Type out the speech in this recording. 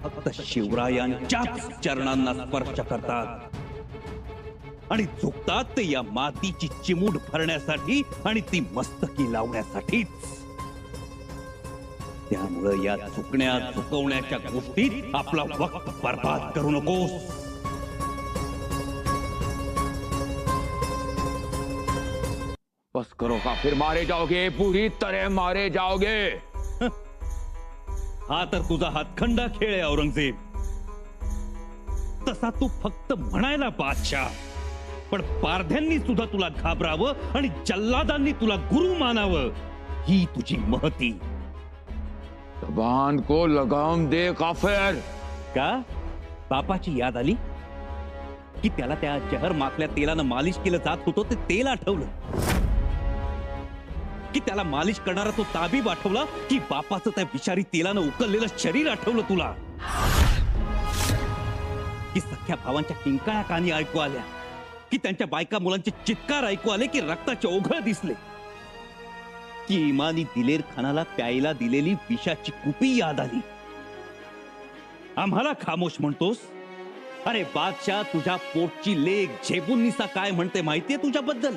फक्त शिवरायांच्याच चरणांना स्पर्श करतात आणि झुकतात ते या मातीची चिमूट भरण्यासाठी आणि ती मस्तकी लावण्यासाठीच. त्यामुळे या झुकण्या झुकवण्याच्या गोष्टीत आपला वक्त बर्बाद करू नकोस. बस करो का, फिर मारे जाओगे, पूरी तरह मारे जाओगे. हा तर तुझा हातखंडा खेळ आहे औरंगजेब. तसा तू फक्त म्हणायला बादशाह, पण पारध्यांनी सुद्धा तुला घाबरावं आणि जल्लादांनी तुला गुरु मानावं ही तुझी महती. जबान को लगाम दे काफिर. का बापाची याद आली की त्याला त्या जहर माखल्या तेलानं मालिश केलं जात होतं ते तेल आठवलं की त्याला मालिश करणारा तो ताबीब आठवला की बापाचं त्या विषारी तेलानं उकललेलं शरीर आठवलं तुला की सख्या भावांच्या किंकाळ्या कानी ऐकू आल्या की त्यांच्या बायका मुलांचे चित्कार ऐकू आले की रक्ताचे ओघळ दिसले की इमानी दिलेर खानाला प्यायला दिलेली विषाची कुपी याद आली. आम्हाला खामोश म्हणतोस? अरे बादशाह, तुझ्या पोटची लेक झेबुन्निसा काय म्हणते माहितीये तुझ्याबद्दल?